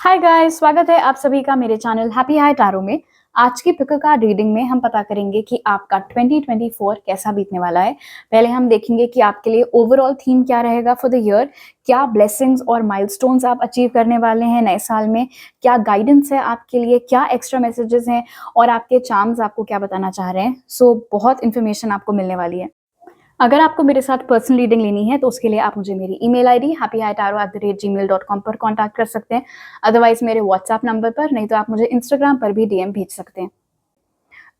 Hi guys, स्वागत है आप सभी का मेरे चैनल हैप्पी हाई टैरो में। आज की पिक कार्ड रीडिंग में हम पता करेंगे कि आपका 2024 कैसा बीतने वाला है। पहले हम देखेंगे कि आपके लिए ओवरऑल थीम क्या रहेगा फॉर द ईयर, क्या ब्लेसिंग्स और माइलस्टोन्स आप अचीव करने वाले हैं नए साल में, क्या गाइडेंस है आपके लिए, क्या एक्स्ट्रा मैसेजेस हैं और आपके चार्म्स आपको क्या बताना चाह रहे हैं। सो बहुत इन्फॉर्मेशन आपको मिलने वाली है। अगर आपको मेरे साथ पर्सनल रीडिंग लेनी है तो उसके लिए आप मुझे मेरी ईमेल आईडी happyhitaro@gmail.com पर कांटेक्ट कर सकते हैं। अदरवाइज मेरे व्हाट्सएप नंबर पर, नहीं तो आप मुझे इंस्टाग्राम पर भी डीएम भेज सकते हैं।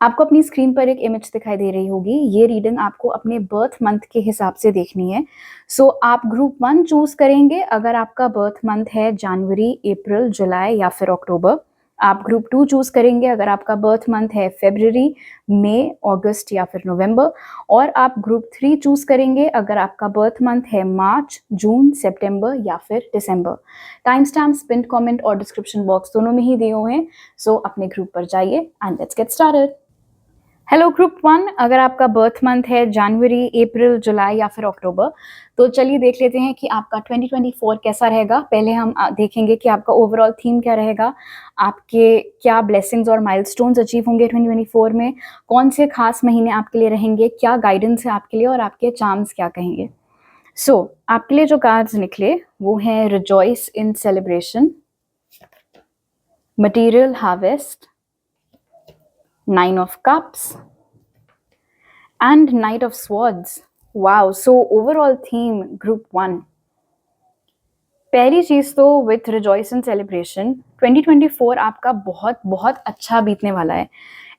आपको अपनी स्क्रीन पर एक इमेज दिखाई दे रही होगी। ये रीडिंग आपको अपने बर्थ मंथ के हिसाब से देखनी है। सो आप ग्रुप 1 चूज करेंगे अगर आपका बर्थ मंथ है जनवरी, अप्रैल, जुलाई या फिर अक्टूबर। आप ग्रुप 2 चूज करेंगे अगर आपका बर्थ मंथ है फरवरी, मई, अगस्त या फिर नवंबर। और आप ग्रुप 3 चूज करेंगे अगर आपका बर्थ मंथ है मार्च, जून, सितंबर या फिर दिसंबर। टाइम स्टैम्प्स पिन कमेंट और डिस्क्रिप्शन बॉक्स दोनों में ही दिए हुए हैं। सो अपने ग्रुप पर जाइए and let's get started. Hello group 1, अगर आपका बर्थ मंथ है जनवरी, अप्रैल, जुलाई या फिर अक्टूबर, तो चलिए देख लेते हैं कि आपका 2024 कैसा रहेगा। पहले हम देखेंगे कि आपका ओवरऑल थीम क्या रहेगा, आपके क्या ब्लेसिंग्स और माइलस्टोन्स अचीव होंगे 2024 में, कौन से खास महीने आपके लिए रहेंगे, क्या गाइडेंस है आपके लिए और आपके चार्म्स क्या कहेंगे। आपके लिए जो कार्ड्स निकले वो हैं rejoice in celebration, material harvest, 9 of Cups, and Knight of Swords. Wow, so overall theme Group 1. पहली चीज तो विथ रिजॉइस एंड सेलिब्रेशन 2024 आपका बहुत बहुत अच्छा बीतने वाला है।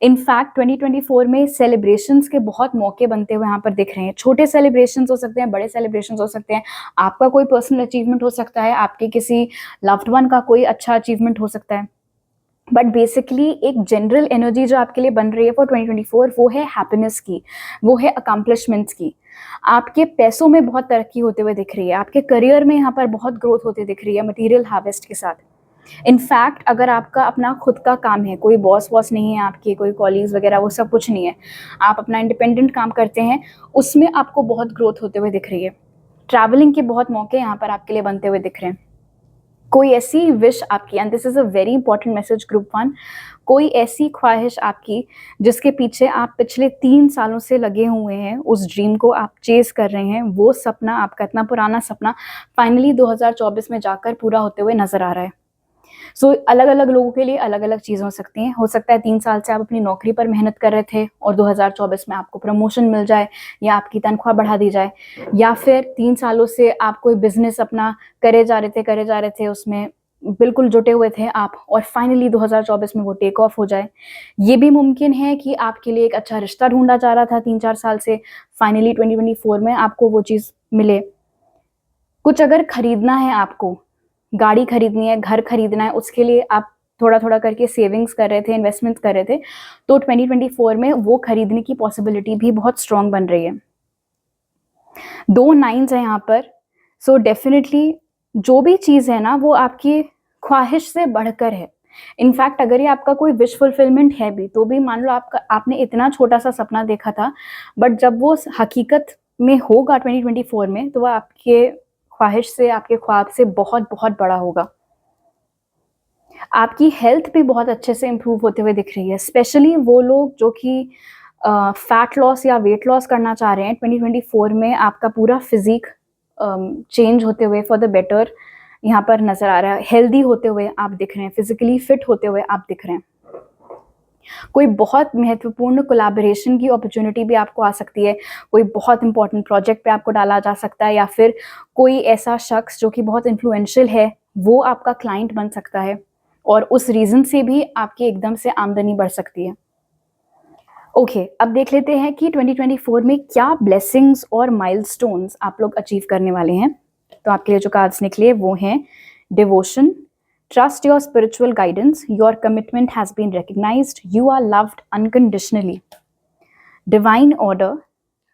इनफैक्ट 2024 में सेलिब्रेशंस के बहुत मौके बनते हुए यहाँ पर दिख रहे हैं। छोटे सेलिब्रेशंस हो सकते हैं, बड़े सेलिब्रेशंस हो सकते हैं, आपका कोई पर्सनल अचीवमेंट हो सकता है, आपके किसी लव्ड वन का कोई अच्छा अचीवमेंट हो सकता है। बट बेसिकली एक जनरल एनर्जी जो आपके लिए बन रही है फॉर 2024 वो है हैप्पीनेस की, वो है अकम्पलिशमेंट्स की। आपके पैसों में बहुत तरक्की होते हुए दिख रही है, आपके करियर में यहाँ पर बहुत ग्रोथ होती दिख रही है मटेरियल हार्वेस्ट के साथ। इनफैक्ट अगर आपका अपना खुद का काम है, कोई बॉस वॉस नहीं है आपके, कोई कॉलीग्स वगैरह वो सब कुछ नहीं है, आप अपना इंडिपेंडेंट काम करते हैं, उसमें आपको बहुत ग्रोथ होते हुए दिख रही है। ट्रैवलिंग के बहुत मौके यहाँ पर आपके लिए बनते हुए दिख रहे हैं। कोई ऐसी विश आपकी, and this is a very important message group 1, कोई ऐसी ख्वाहिश आपकी जिसके पीछे आप पिछले 3 सालों से लगे हुए हैं, उस ड्रीम को आप चेस कर रहे हैं, वो सपना आपका इतना पुराना सपना फाइनली 2024 में जाकर पूरा होते हुए नजर आ रहा है। अलग अलग लोगों के लिए अलग अलग चीज़ हो सकती हैं। हो सकता है 3 साल से आप अपनी नौकरी पर मेहनत कर रहे थे और 2024 में आपको प्रमोशन मिल जाए या आपकी तनख्वाह बढ़ा दी जाए, या फिर 3 सालों से आप कोई बिजनेस अपना करे जा रहे थे, उसमें बिल्कुल जुटे हुए थे आप, और फाइनली 2024 में वो टेक ऑफ हो जाए। ये भी मुमकिन है कि आपके लिए एक अच्छा रिश्ता ढूंढा जा रहा था 3-4 साल से, फाइनली 2024 में आपको वो चीज़ मिले। कुछ अगर खरीदना है आपको, गाड़ी खरीदनी है, घर खरीदना है, उसके लिए आप थोड़ा थोड़ा करके सेविंग्स कर रहे थे, इन्वेस्टमेंट्स कर रहे थे, तो 2024 में वो खरीदने की पॉसिबिलिटी भी बहुत स्ट्रांग बन रही है। 2 नाइन्स है यहाँ पर। डेफिनेटली जो भी चीज़ है ना वो आपकी ख्वाहिश से बढ़कर है। इनफैक्ट अगर ये आपका कोई विश फुलफिलमेंट है भी, तो भी मान लो आपने इतना छोटा सा सपना देखा था, बट जब वो हकीकत में होगा 2024 में, तो वह आपके ख्वाहिश से, आपके ख्वाब से बहुत बहुत बड़ा होगा। आपकी हेल्थ भी बहुत अच्छे से इम्प्रूव होते हुए दिख रही है। स्पेशली वो लोग जो कि फैट लॉस या वेट लॉस करना चाह रहे हैं, 2024 में आपका पूरा फिजिक चेंज होते हुए फॉर द बेटर यहाँ पर नजर आ रहा है। हेल्दी होते हुए आप दिख रहे हैं, फिजिकली फिट होते हुए आप दिख रहे हैं। कोई बहुत महत्वपूर्ण कोलैबोरेशन की अपॉर्चुनिटी भी आपको आ सकती है, कोई बहुत इंपॉर्टेंट प्रोजेक्ट पे आपको डाला जा सकता है, या फिर कोई ऐसा शख्स जो कि बहुत इन्फ्लुएंशियल है वो आपका क्लाइंट बन सकता है, और उस रीज़न से भी आपकी एकदम से आमदनी बढ़ सकती है। ओके, अब देख लेते हैं कि 2024 में क्या ब्लेसिंग्स और माइलस्टोन्स आप लोग अचीव करने वाले हैं। तो आपके लिए जो कार्ड्स निकले वो हैं devotion, trust your spiritual guidance, your commitment has been recognized, you are loved unconditionally. Divine order,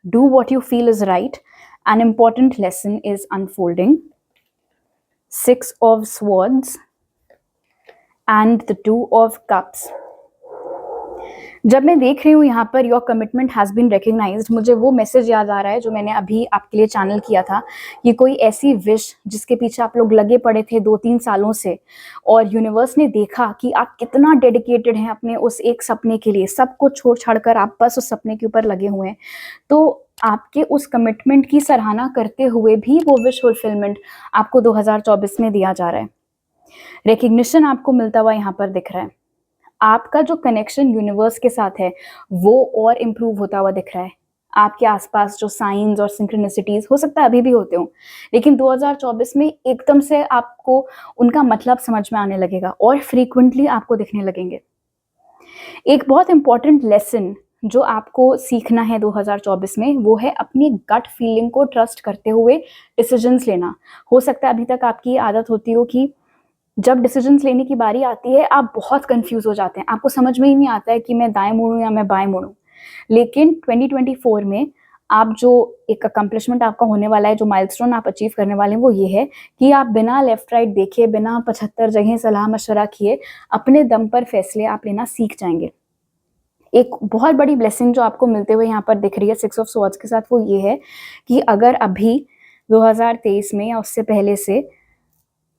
do what you feel is right, an important lesson is unfolding. 6 of Swords and the 2 of Cups. जब मैं देख रही हूँ यहाँ पर your commitment has been recognised, मुझे वो message याद आ रहा है जो मैंने अभी आपके लिए चैनल किया था कि कोई ऐसी विश जिसके पीछे आप लोग लगे पड़े थे 2-3 सालों से, और यूनिवर्स ने देखा कि आप कितना डेडिकेटेड हैं अपने उस एक सपने के लिए, सब कुछ छोड़-छाड़ कर आप बस उस सपने के ऊपर लगे हुए हैं। तो आपके उस कमिटमेंट की सराहना करते हुए भी वो विश फुलफिलमेंट आपको 2024 में दिया जा रहा है। रिकग्निशन आपको मिलता हुआ यहाँ पर दिख रहा है। आपका जो कनेक्शन यूनिवर्स के साथ है वो और इम्प्रूव होता हुआ दिख रहा है। आपके आसपास जो साइंस और सिंक्रोनिसिटीज हो सकता है अभी भी होते हों, लेकिन 2024 में एकदम से आपको उनका मतलब समझ में आने लगेगा और फ्रीक्वेंटली आपको दिखने लगेंगे। एक बहुत इंपॉर्टेंट लेसन जो आपको सीखना है 2024 में, वो है अपनी गट फीलिंग को ट्रस्ट करते हुए डिसीजंस लेना। हो सकता है अभी तक आपकी ये आदत होती हो कि जब डिसीजंस लेने की बारी आती है आप बहुत कंफ्यूज हो जाते हैं, आपको समझ में ही नहीं आता है कि मैं दाएं मुड़ूं या मैं बाएं मुड़ूं। लेकिन 2024 में आप जो एक अकम्पलिशमेंट आपका होने वाला है, जो माइलस्टोन आप अचीव करने वाले हैं, वो ये है कि आप बिना लेफ्ट राइट देखे, बिना 75 जगह सलाह मशवरा किए, अपने दम पर फैसले आप लेना सीख जाएंगे। एक बहुत बड़ी ब्लेसिंग जो आपको मिलते हुए यहाँ पर दिख रही है 6 ऑफ स्वॉर्ड्स के साथ, वो ये है कि अगर अभी 2023 में या उससे पहले से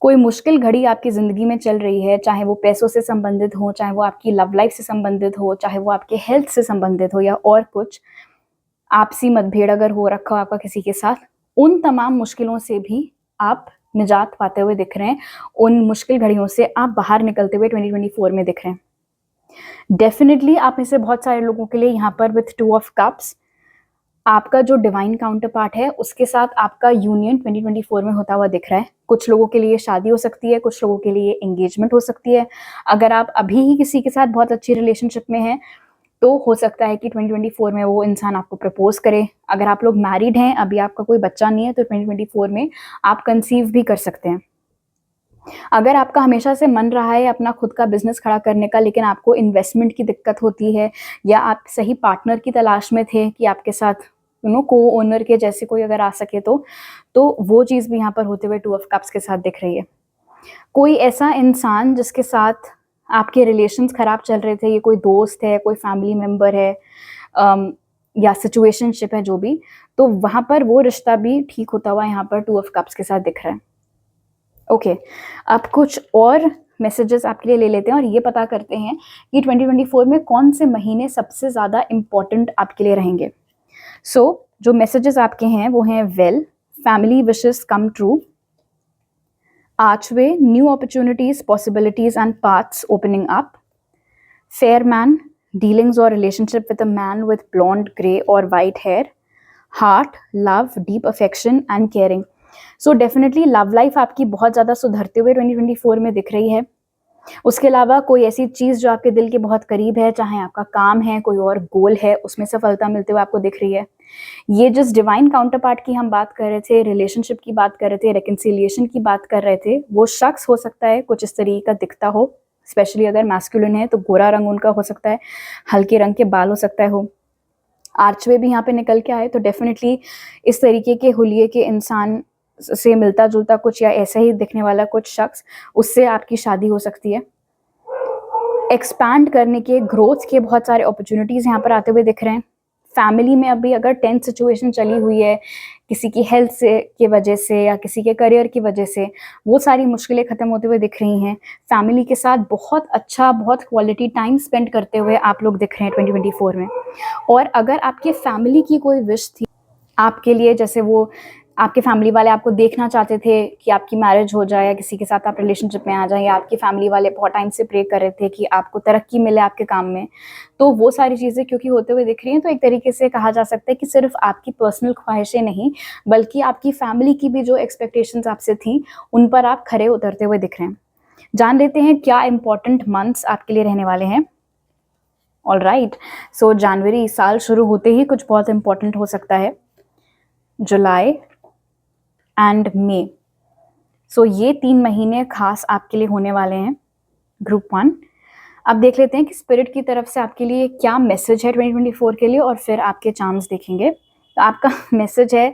कोई मुश्किल घड़ी आपकी ज़िंदगी में चल रही है, चाहे वो पैसों से संबंधित हो, चाहे वो आपकी लव लाइफ से संबंधित हो, चाहे वो आपके हेल्थ से संबंधित हो, या और कुछ आपसी मतभेद अगर हो रखा हो आपका किसी के साथ, उन तमाम मुश्किलों से भी आप निजात पाते हुए दिख रहे हैं। उन मुश्किल घड़ियों से आप बाहर निकलते हुए 2024 में दिख रहे हैं। डेफिनेटली आप में से बहुत सारे लोगों के लिए यहाँ पर विथ 2 ऑफ कप्स आपका जो डिवाइन काउंटर पार्ट है उसके साथ आपका यूनियन 2024 में होता हुआ दिख रहा है। कुछ लोगों के लिए शादी हो सकती है, कुछ लोगों के लिए एंगेजमेंट हो सकती है। अगर आप अभी ही किसी के साथ बहुत अच्छी रिलेशनशिप में हैं तो हो सकता है कि 2024 में वो इंसान आपको प्रपोज करे। अगर आप लोग मैरिड हैं, अभी आपका कोई बच्चा नहीं है, तो 2024 में आप कंसीव भी कर सकते हैं। अगर आपका हमेशा से मन रहा है अपना खुद का बिजनेस खड़ा करने का, लेकिन आपको इन्वेस्टमेंट की दिक्कत होती है, या आप सही पार्टनर की तलाश में थे कि आपके साथ को ओनर के जैसे कोई अगर आ सके, तो वो चीज़ भी यहाँ पर होते हुए 2 ऑफ कप्स के साथ दिख रही है। कोई ऐसा इंसान जिसके साथ आपके रिलेशंस खराब चल रहे थे, ये कोई दोस्त है, कोई फैमिली मेम्बर है, या सिचुएशनशिप है, जो भी, तो वहाँ पर वो रिश्ता भी ठीक होता हुआ यहाँ पर 2 ऑफ कप्स के साथ दिख रहा है। ओके, अब कुछ और मैसेजेस आपके लिए ले लेते हैं और ये पता करते हैं कि 2024 में कौन से महीने सबसे ज़्यादा इम्पॉर्टेंट आपके लिए रहेंगे। जो मैसेजेस आपके हैं वो हैं well, family wishes come true, archway, new opportunities, possibilities and paths opening up, fair man, dealings और relationship with a man with blonde, grey और white hair, heart, love, deep affection and caring. So definitely love life आपकी बहुत ज़्यादा सुधरते हुए 2024 में दिख रही है। उसके अलावा कोई ऐसी चीज़ जो आपके दिल के बहुत करीब है, चाहे आपका काम है, कोई और गोल है, उसमें सफलता मिलते हुए आपको दिख रही है। ये जिस डिवाइन काउंटर पार्ट की हम बात कर रहे थे, रिलेशनशिप की बात कर रहे थे, रिकन्सिलिएशन की बात कर रहे थे, वो शख्स हो सकता है कुछ इस तरीके का दिखता हो। स्पेशली अगर मैस्कुलिन है तो गोरा रंग उनका हो सकता है, हल्के रंग के बाल हो सकता है हो, आर्चवे भी यहाँ पे निकल के आए, तो डेफिनेटली इस तरीके के हुलिये के इंसान से मिलता जुलता कुछ या ऐसा ही दिखने वाला कुछ शख्स, उससे आपकी शादी हो सकती है। एक्सपैंड करने के, ग्रोथ के बहुत सारे अपॉर्चुनिटीज़ यहाँ पर आते हुए दिख रहे हैं। फैमिली में अभी अगर टेंस सिचुएशन चली हुई है किसी की हेल्थ से की वजह से या किसी के करियर की वजह से, वो सारी मुश्किलें ख़त्म होते हुए दिख रही हैं। फैमिली के साथ बहुत अच्छा, बहुत क्वालिटी टाइम स्पेंड करते हुए आप लोग दिख रहे हैं 2024 में। और अगर आपके फैमिली की कोई विश थी आपके लिए, जैसे वो आपके फैमिली वाले आपको देखना चाहते थे कि आपकी मैरिज हो जाए या किसी के साथ आप रिलेशनशिप में आ जाए, या आपकी फैमिली वाले बहुत टाइम से प्रे कर रहे थे कि आपको तरक्की मिले आपके काम में, तो वो सारी चीज़ें क्योंकि होते हुए दिख रही हैं, तो एक तरीके से कहा जा सकता है कि सिर्फ आपकी पर्सनल ख्वाहिशें नहीं, बल्कि आपकी फैमिली की भी जो एक्सपेक्टेशंस आपसे थी, उन पर आप खरे उतरते हुए दिख रहे हैं। जान लेते हैं क्या इंपॉर्टेंट मंथ्स आपके लिए रहने वाले हैं। ऑल राइट, सो जनवरी, साल शुरू होते ही कुछ बहुत इंपॉर्टेंट हो सकता है। जुलाई एंड मे, सो ये 3 महीने खास आपके लिए होने वाले हैं। ग्रुप 1, अब देख लेते हैं कि स्पिरिट की तरफ से आपके लिए क्या मैसेज है 2024 के लिए, और फिर आपके चार्म्स देखेंगे। तो आपका मैसेज है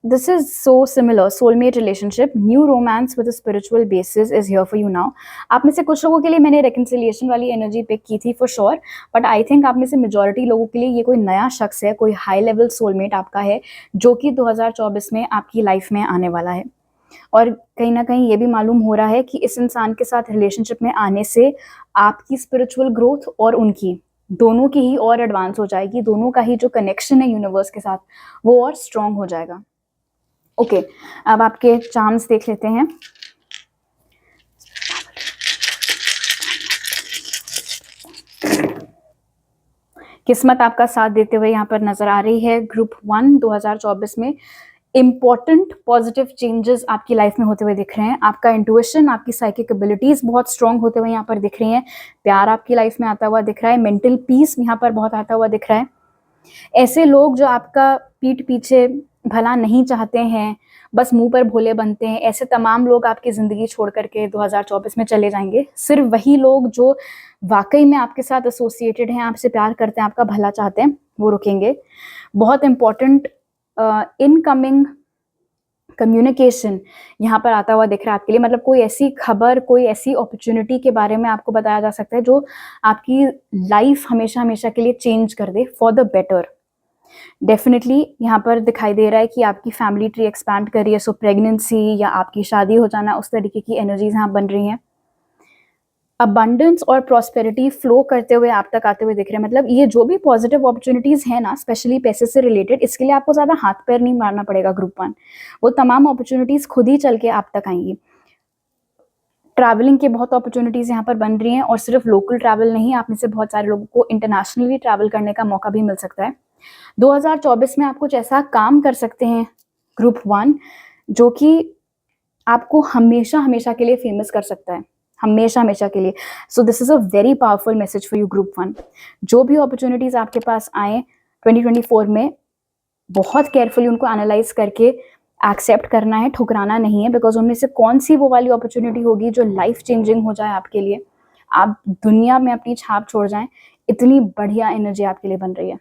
this is so similar, soulmate relationship, new romance with a spiritual basis is here for you now. आप में से कुछ लोगों के लिए मैंने reconciliation वाली energy pick की थी for sure, but I think आप में से majority लोगों के लिए ये कोई नया शख्स है, कोई high level soulmate आपका है जो कि 2024 में आपकी लाइफ में आने वाला है। और कहीं ना कहीं ये भी मालूम हो रहा है कि इस इंसान के साथ रिलेशनशिप में आने से आपकी स्पिरिचुअल ग्रोथ और उनकी दोनों की ही और एडवांस हो जाएगी, दोनों का ही जो कनेक्शन है यूनिवर्स के साथ वो और स्ट्रांग हो जाएगा। ओके, अब आपके चार्म्स देख लेते हैं। किस्मत आपका साथ देते हुए यहाँ पर नजर आ रही है। ग्रुप 1 2024 में इंपॉर्टेंट पॉजिटिव चेंजेस आपकी लाइफ में होते हुए दिख रहे हैं। आपका इंट्यूशन, आपकी साइकिक एबिलिटीज बहुत स्ट्रांग होते हुए यहाँ पर दिख रही हैं। प्यार आपकी लाइफ में आता हुआ दिख रहा है। मेंटल पीस यहाँ पर बहुत आता हुआ दिख रहा है। ऐसे लोग जो आपका पीठ पीछे भला नहीं चाहते हैं, बस मुंह पर भोले बनते हैं, ऐसे तमाम लोग आपकी ज़िंदगी छोड़ करके 2024 में चले जाएंगे। सिर्फ वही लोग जो वाकई में आपके साथ एसोसिएटेड हैं, आपसे प्यार करते हैं, आपका भला चाहते हैं, वो रुकेंगे। बहुत इंपॉर्टेंट इनकमिंग कम्युनिकेशन यहाँ पर आता हुआ दिख रहा है आपके लिए। मतलब कोई ऐसी खबर, कोई ऐसी अपॉर्चुनिटी के बारे में आपको बताया जा सकता है जो आपकी लाइफ हमेशा हमेशा के लिए चेंज कर दे फॉर द बेटर। डेफिनेटली यहाँ पर दिखाई दे रहा है कि आपकी फैमिली ट्री एक्सपैंड कर रही है, सो प्रेगनेंसी या आपकी शादी हो जाना, उस तरीके की एनर्जीज यहाँ बन रही हैं। अबंडेंस और प्रॉस्पेरिटी फ्लो करते हुए आप तक आते हुए दिख रहे हैं। मतलब ये जो भी पॉजिटिव अपॉर्चुनिटीज है ना, स्पेशली पैसे से रिलेटेड, इसके लिए आपको ज़्यादा हाथ पैर नहीं मारना पड़ेगा ग्रुप 1। वो तमाम अपॉर्चुनिटीज खुद ही चल के आप तक आएंगी। ट्रैवलिंग की बहुत अपॉर्चुनिटीज यहाँ पर बन रही हैं, और सिर्फ लोकल ट्रैवल नहीं, आप में से बहुत सारे लोगों को इंटरनेशनली ट्रैवल करने का मौका भी मिल सकता है। 2024 में आप कुछ ऐसा काम कर सकते हैं ग्रुप 1 जो कि आपको हमेशा हमेशा के लिए फेमस कर सकता है, हमेशा हमेशा के लिए। So this is a very powerful message for you group 1। जो भी अपॉर्चुनिटीज आपके पास आए 2024 में, बहुत केयरफुली उनको एनालाइज करके एक्सेप्ट करना है, ठुकराना नहीं है, बिकॉज उनमें से कौन सी वो वाली अपॉर्चुनिटी होगी जो लाइफ चेंजिंग हो जाए आपके लिए, आप दुनिया में अपनी छाप छोड़ जाएं। इतनी बढ़िया एनर्जी आपके लिए बन रही है।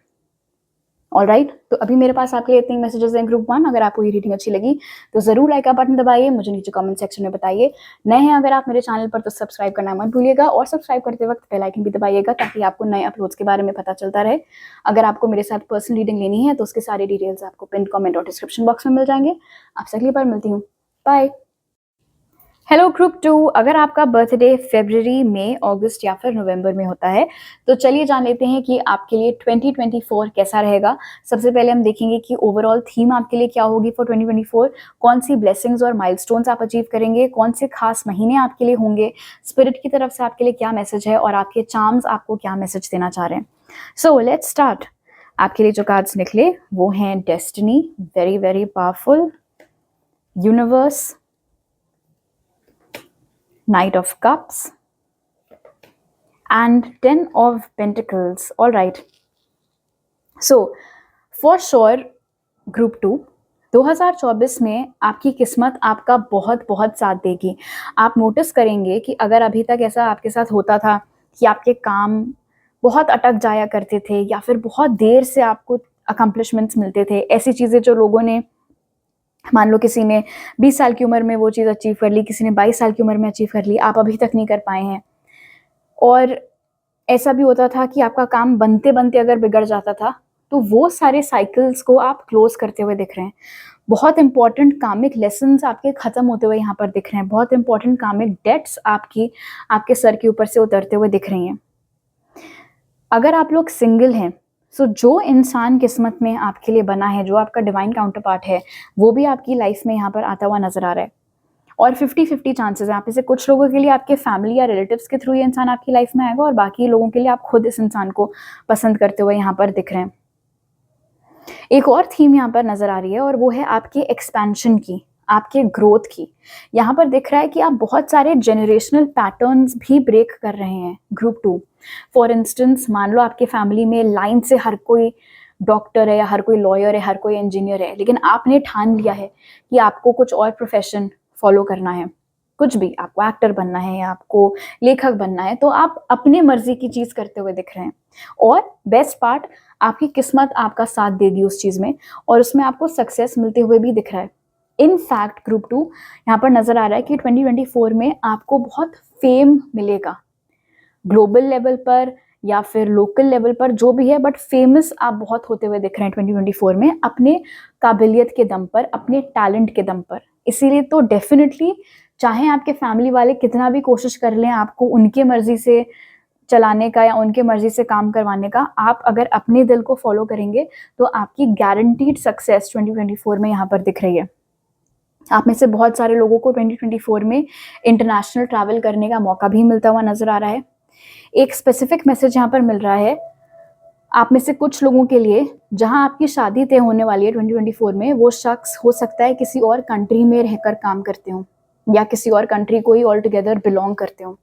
ऑलराइट, तो अभी मेरे पास आपके लिए इतने मैसेजेस हैं ग्रुप 1। अगर आपको ये रीडिंग अच्छी लगी तो जरूर लाइक का बटन दबाइए, मुझे नीचे कमेंट सेक्शन में बताइए। नए हैं अगर आप मेरे चैनल पर तो सब्सक्राइब करना मत भूलिएगा, और सब्सक्राइब करते वक्त बेल आइकन भी दबाइएगा ताकि आपको नए अपलोड्स के बारे में पता चलता रहे। अगर आपको मेरे साथ पर्सनल रीडिंग लेनी है तो उसके सारे डिटेल्स आपको पिन कमेंट और डिस्क्रिप्शन बॉक्स में मिल जाएंगे। आपसे अगली बार मिलती हूँ, बाय। हेलो ग्रुप 2, अगर आपका बर्थडे फरवरी, मई, अगस्त या फिर नवंबर में होता है तो चलिए जान लेते हैं कि आपके लिए 2024 कैसा रहेगा। सबसे पहले हम देखेंगे कि ओवरऑल थीम आपके लिए क्या होगी फॉर 2024, कौन सी ब्लेसिंग्स और माइलस्टोन्स आप अचीव करेंगे, कौन से खास महीने आपके लिए होंगे, स्पिरिट की तरफ से आपके लिए क्या मैसेज है, और आपके चार्म्स आपको क्या मैसेज देना चाह रहे हैं। So let's start. आपके लिए जो कार्ड्स निकले वो हैं destiny, very very powerful, universe, Knight of Cups, and 10 of Pentacles. All right. So, for sure, Group 2, 2024 में आपकी किस्मत आपका बहुत बहुत साथ देगी। आप नोटिस करेंगे कि अगर अभी तक ऐसा आपके साथ होता था कि आपके काम बहुत अटक जाया करते थे, या फिर बहुत देर से आपको अकम्पलिशमेंट्स मिलते थे, ऐसी चीज़ें जो लोगों ने, मान लो किसी ने 20 साल की उम्र में वो चीज़ अचीव कर ली, किसी ने 22 साल की उम्र में अचीव कर ली, आप अभी तक नहीं कर पाए हैं। और ऐसा भी होता था कि आपका काम बनते बनते अगर बिगड़ जाता था, तो वो सारे साइकिल्स को आप क्लोज करते हुए दिख रहे हैं। बहुत इंपॉर्टेंट कामिक लेसन्स आपके ख़त्म होते हुए यहाँ पर दिख रहे हैं। बहुत इंपॉर्टेंट कामिक डेट्स आपके सर के ऊपर से उतरते हुए दिख रही हैं। अगर आप लोग सिंगल हैं, सो जो इंसान किस्मत में आपके लिए बना है, जो आपका डिवाइन काउंटर पार्ट है, वो भी आपकी लाइफ में यहाँ पर आता हुआ नजर आ रहा है। और 50-50 चांसेस है, आप इसे कुछ लोगों के लिए आपके फैमिली या रिलेटिव्स के थ्रू ये इंसान आपकी लाइफ में आएगा, और बाकी लोगों के लिए आप खुद इस इंसान को पसंद करते हुए यहाँ पर दिख रहे हैं। एक और थीम यहाँ पर नजर आ रही है, और वो है आपके एक्सपेंशन की, आपके ग्रोथ की। यहाँ पर दिख रहा है कि आप बहुत सारे जेनरेशनल पैटर्न्स भी ब्रेक कर रहे हैं ग्रुप 2। फॉर इंस्टेंस, मान लो आपके फैमिली में लाइन से हर कोई डॉक्टर है, या हर कोई लॉयर है, हर कोई इंजीनियर है, लेकिन आपने ठान लिया है कि आपको कुछ और प्रोफेशन फॉलो करना है, कुछ भी, आपको एक्टर बनना है या आपको लेखक बनना है, तो आप अपने मर्जी की चीज़ करते हुए दिख रहे हैं। और बेस्ट पार्ट, आपकी किस्मत आपका साथ देगी उस चीज़ में, और उसमें आपको सक्सेस मिलते हुए भी दिख रहा है। इन फैक्ट ग्रुप 2 यहाँ पर नज़र आ रहा है कि 2024 में आपको बहुत फेम मिलेगा, ग्लोबल लेवल पर या फिर लोकल लेवल पर, जो भी है, बट फेमस आप बहुत होते हुए दिख रहे हैं 2024 में, अपने काबिलियत के दम पर, अपने टैलेंट के दम पर। इसीलिए तो डेफिनेटली, चाहे आपके फैमिली वाले कितना भी कोशिश कर लें आपको उनके मर्जी से चलाने का या उनके मर्जी से काम करवाने का, आप अगर अपने दिल को फॉलो करेंगे तो आपकी गारंटीड सक्सेस 2024 में यहाँ पर दिख रही है। आप में से बहुत सारे लोगों को 2024 में इंटरनेशनल ट्रैवल करने का मौका भी मिलता हुआ नजर आ रहा है। एक स्पेसिफिक मैसेज यहाँ पर मिल रहा है आप में से कुछ लोगों के लिए, जहां आपकी शादी तय होने वाली है 2024 में, वो शख्स हो सकता है किसी और कंट्री में रहकर काम करते हो या किसी और कंट्री को ही ऑल टुगेदर बिलोंग करते हो।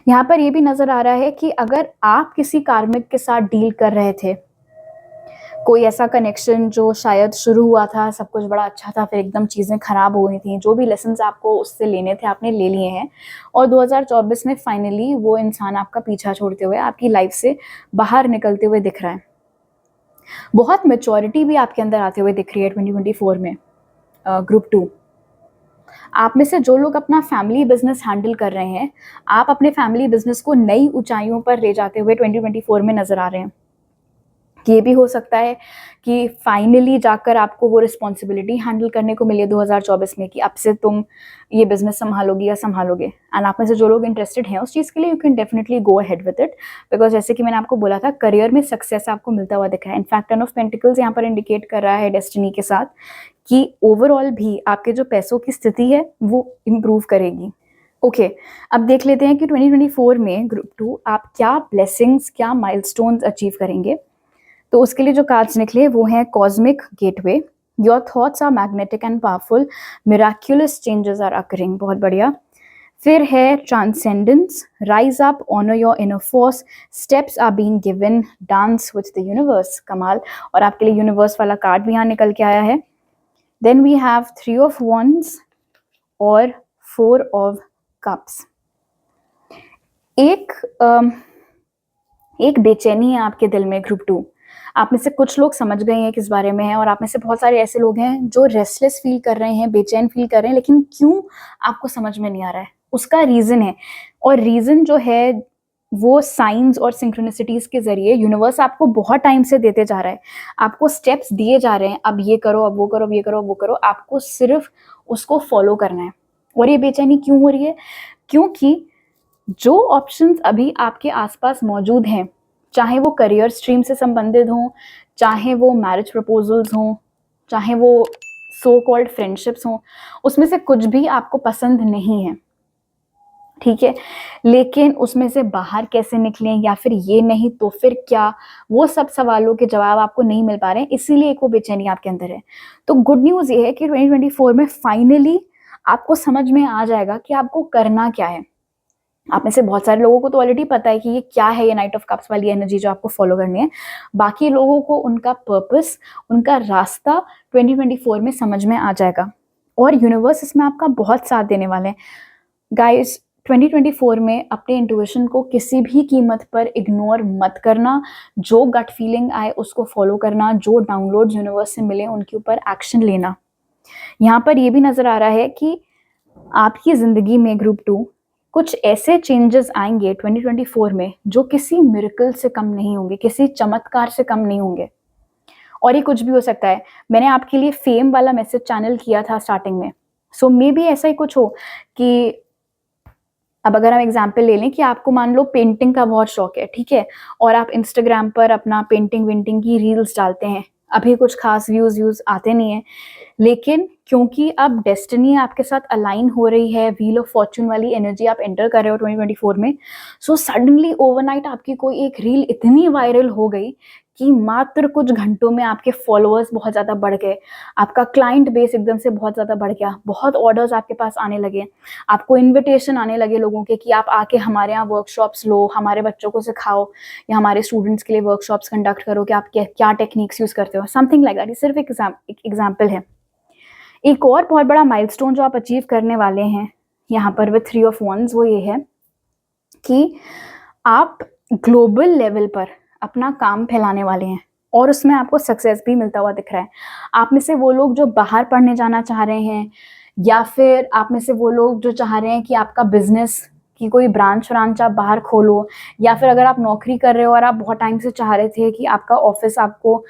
यहाँ पर ये भी नजर आ रहा है कि अगर आप किसी कार्मिक के साथ डील कर रहे थे, कोई ऐसा कनेक्शन जो शायद शुरू हुआ था, सब कुछ बड़ा अच्छा था, फिर एकदम चीज़ें खराब हो गई थी, जो भी लेसन्स आपको उससे लेने थे आपने ले लिए हैं, और 2024 में फाइनली वो इंसान आपका पीछा छोड़ते हुए आपकी लाइफ से बाहर निकलते हुए दिख रहा है। बहुत मेच्योरिटी भी आपके अंदर आते हुए दिख रही है 2024 में। ग्रुप 2, आप में से जो लोग अपना फैमिली बिजनेस हैंडल कर रहे हैं, आप अपने फैमिली बिजनेस को नई ऊंचाइयों पर ले जाते हुए 2024 में नजर आ रहे हैं। ये भी हो सकता है कि फाइनली जाकर आपको वो रिस्पॉन्सिबिलिटी हैंडल करने को मिले 2024 में कि अब से तुम ये बिजनेस संभालोगी या संभालोगे। एंड आप में से जो लोग इंटरेस्टेड हैं उस चीज़ के लिए, you can definitely go ahead with it, because जैसे कि मैंने आपको बोला था, करियर में सक्सेस आपको मिलता हुआ दिखा है। इनफैक्ट 10 ऑफ पेंटिकल्स यहाँ पर इंडिकेट कर रहा है डेस्टिनी के साथ कि ओवरऑल भी आपके जो पैसों की स्थिति है वो इम्प्रूव करेगी। ओके, अब देख लेते हैं कि 2024 में ग्रुप 2 आप क्या ब्लेसिंग्स, क्या माइलस्टोन्स अचीव करेंगे। तो उसके लिए जो कार्ड्स निकले वो हैं cosmic gateway, your thoughts are magnetic and powerful, miraculous changes are occurring, बहुत बढ़िया। फिर है transcendence, rise up, honour your inner force, steps are being given, dance with the universe, कमाल। और आपके लिए यूनिवर्स वाला कार्ड भी यहाँ निकल के आया है। Then we have 3 of wands और 4 ऑफ कप्स। एक बेचैनी है आपके दिल में ग्रुप 2। आप में से कुछ लोग समझ गए हैं किस बारे में है, और आप में से बहुत सारे ऐसे लोग हैं जो रेस्टलेस फील कर रहे हैं, बेचैन फील कर रहे हैं, लेकिन क्यों आपको समझ में नहीं आ रहा है। उसका रीजन है, और रीजन जो है वो साइंस और सिंक्रोनिसिटीज के जरिए यूनिवर्स आपको बहुत टाइम से देते जा रहा है, आपको स्टेप्स दिए जा रहे हैं, अब ये करो, अब वो करो, अब ये करो, अब वो करो, आपको सिर्फ उसको फॉलो करना है। और ये बेचैनी क्यों हो रही है? क्योंकि जो ऑप्शंस अभी आपके आसपास मौजूद हैं, चाहे वो करियर स्ट्रीम से संबंधित हों, चाहे वो मैरिज प्रपोजल्स हों, चाहे वो सो कॉल्ड फ्रेंडशिप्स हों, उसमें से कुछ भी आपको पसंद नहीं है, ठीक है। लेकिन उसमें से बाहर कैसे निकलें, या फिर ये नहीं तो फिर क्या, वो सब सवालों के जवाब आपको नहीं मिल पा रहे हैं, इसीलिए एक वो बेचैनी आपके अंदर है। तो गुड न्यूज़ ये है कि 2024 में फाइनली आपको समझ में आ जाएगा कि आपको करना क्या है। आप में से बहुत सारे लोगों को तो ऑलरेडी पता है कि ये क्या है, ये नाइट ऑफ कप्स वाली एनर्जी जो आपको फॉलो करनी है। बाकी लोगों को उनका पर्पस, उनका रास्ता 2024 में समझ में आ जाएगा, और यूनिवर्स इसमें आपका बहुत साथ देने वाले हैं। गाइस, 2024 में अपने इंट्यूशन को किसी भी कीमत पर इग्नोर मत करना। जो गट फीलिंग आए उसको फॉलो करना, जो डाउनलोड्स यूनिवर्स से मिले उनके ऊपर एक्शन लेना। यहाँ पर ये भी नजर आ रहा है कि आपकी जिंदगी में ग्रुप 2 कुछ ऐसे चेंजेस आएंगे 2024 में जो किसी मिरेकल से कम नहीं होंगे, किसी चमत्कार से कम नहीं होंगे। और ये कुछ भी हो सकता है। मैंने आपके लिए फेम वाला मैसेज चैनल किया था स्टार्टिंग में, सो मे बी ऐसा ही कुछ हो कि अब अगर हम एग्जाम्पल ले लें कि आपको मान लो पेंटिंग का बहुत शौक है, ठीक है, और आप इंस्टाग्राम पर अपना पेंटिंग वेंटिंग की रील्स डालते हैं, अभी कुछ खास व्यूज आते नहीं है, लेकिन क्योंकि अब डेस्टिनी आपके साथ अलाइन हो रही है, व्हील ऑफ फॉर्चून वाली एनर्जी आप एंटर कर रहे हो 2024 में, सो सडनली ओवरनाइट आपकी कोई एक रील इतनी वायरल हो गई कि मात्र कुछ घंटों में आपके फॉलोअर्स बहुत ज़्यादा बढ़ गए, आपका क्लाइंट बेस एकदम से बहुत ज़्यादा बढ़ गया, बहुत ऑर्डर्स आपके पास आने लगे, आपको इन्विटेशन आने लगे लोगों के कि आप आके हमारे यहाँ वर्कशॉप्स लो, हमारे बच्चों को सिखाओ, या हमारे स्टूडेंट्स के लिए वर्कशॉप्स कंडक्ट करो कि आप क्या टेक्निक्स यूज़ करते हो, समथिंग लाइक दैट। ये सिर्फ एक एग्जाम्पल है। एक और बहुत बड़ा माइलस्टोन जो आप अचीव करने वाले हैं यहाँ पर विद 3 ऑफ wands, वो ये है कि आप ग्लोबल लेवल पर अपना काम फैलाने वाले हैं और उसमें आपको सक्सेस भी मिलता हुआ दिख रहा है। आप में से वो लोग जो बाहर पढ़ने जाना चाह रहे हैं, या फिर आप में से वो लोग जो चाह रहे हैं कि आपका बिजनेस की कोई ब्रांच आप बाहर खोलो, या फिर अगर आप नौकरी कर रहे हो और आप बहुत टाइम से चाह रहे थे कि आपका ऑफिस आपको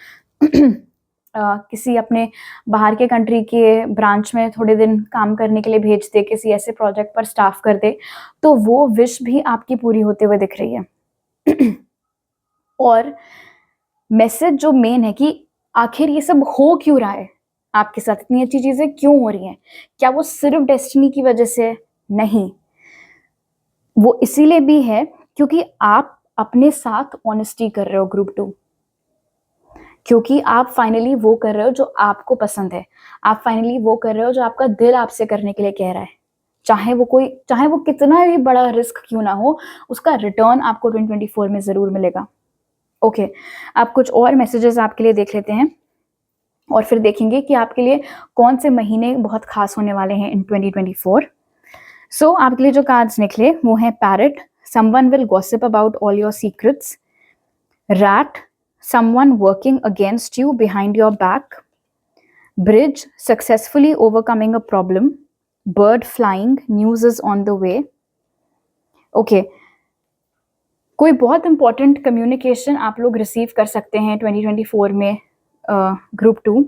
किसी अपने बाहर के कंट्री के ब्रांच में थोड़े दिन काम करने के लिए भेज दे, किसी ऐसे प्रोजेक्ट पर स्टाफ कर दे, तो वो विश भी आपकी पूरी होते हुए दिख रही है। और मैसेज जो मेन है कि आखिर ये सब हो क्यों रहा है आपके साथ, इतनी अच्छी चीजें क्यों हो रही हैं, क्या वो सिर्फ डेस्टिनी की वजह से है? नहीं, वो इसीलिए भी है क्योंकि आप अपने साथ ऑनेस्टी कर रहे हो ग्रुप 2, क्योंकि आप फाइनली वो कर रहे हो जो आपको पसंद है, आप फाइनली वो कर रहे हो जो आपका दिल आपसे करने के लिए कह रहा है, चाहे वो कितना भी बड़ा रिस्क क्यों ना हो, उसका रिटर्न आपको 2024 में जरूर मिलेगा। ओके, आप कुछ और मैसेजेस आपके लिए देख लेते हैं और फिर देखेंगे कि आपके लिए कौन से महीने बहुत खास होने वाले हैं इन 2024। सो आपके लिए जो कार्ड्स निकले वो हैं parrot, someone will gossip about all your secrets, rat, someone working against you behind your back, bridge, successfully overcoming a problem, bird flying, news is on the way. Okay, कोई बहुत इंपॉर्टेंट कम्युनिकेशन आप लोग receive कर सकते हैं 2024 में group 2,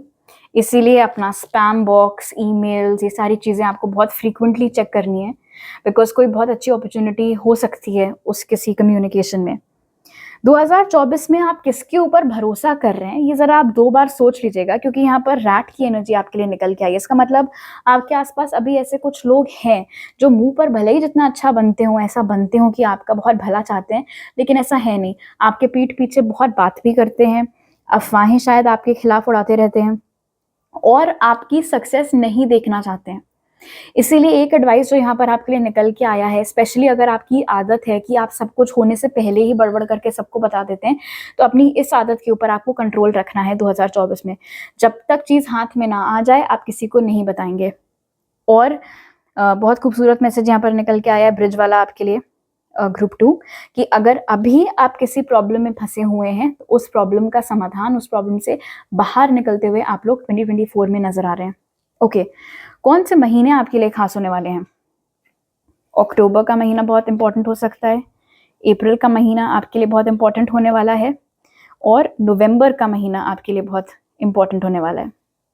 इसीलिए अपना स्पैम बॉक्स, ईमेल्स, ये सारी चीज़ें आपको बहुत फ्रीक्वेंटली चेक करनी है, बिकॉज कोई बहुत अच्छी अपॉर्चुनिटी हो सकती है उस किसी कम्युनिकेशन में। 2024 में आप किसके ऊपर भरोसा कर रहे हैं ये जरा आप 2 बार सोच लीजिएगा, क्योंकि यहाँ पर रैट की एनर्जी आपके लिए निकल के आई है। इसका मतलब आपके आसपास अभी ऐसे कुछ लोग हैं जो मुंह पर भले ही जितना अच्छा बनते हो, ऐसा बनते हो कि आपका बहुत भला चाहते हैं, लेकिन ऐसा है नहीं। आपके पीठ पीछे बहुत बात भी करते हैं, अफवाहें शायद आपके खिलाफ उड़ाते रहते हैं और आपकी सक्सेस नहीं देखना चाहते हैं। इसीलिए एक एडवाइस जो यहाँ पर आपके लिए निकल के आया है, स्पेशली अगर आपकी आदत है कि आप सब कुछ होने से पहले ही बड़बड़ करके सबको बता देते हैं, तो अपनी इस आदत के ऊपर आपको कंट्रोल रखना है 2024 में। जब तक चीज़ हाथ में ना आ जाए आप किसी को नहीं बताएंगे। और बहुत खूबसूरत मैसेज यहाँ पर निकल के आया है ब्रिज वाला आपके लिए ग्रुप 2, कि अगर अभी आप किसी प्रॉब्लम में फंसे हुए हैं तो उस प्रॉब्लम का समाधान, उस प्रॉब्लम से बाहर निकलते हुए आप लोग 2024 में नजर आ रहे हैं। ओके, कौन से महीने आपके लिए खास होने वाले हैं? अक्टूबर का महीना बहुत इंपॉर्टेंट हो सकता है, अप्रैल का महीना आपके लिए बहुत इंपॉर्टेंट होने वाला है, और नवंबर का महीना आपके लिए बहुत इंपॉर्टेंट होने वाला है।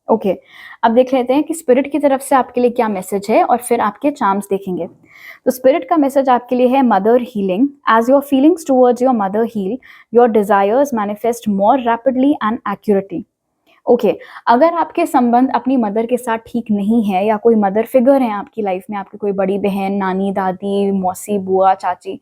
ओके, अब देख लेते हैं कि स्पिरिट की तरफ से आपके लिए क्या मैसेज है और फिर आपके चार्म्स देखेंगे। तो स्पिरिट का मैसेज आपके लिए है mother healing. As your feelings towards your mother heal, your desires manifest more rapidly and accurately. Okay, अगर आपके संबंध अपनी मदर के साथ ठीक नहीं है, या कोई मदर फिगर है आपकी लाइफ में, आपकी कोई बड़ी बहन, नानी, दादी, मौसी, बुआ, चाची,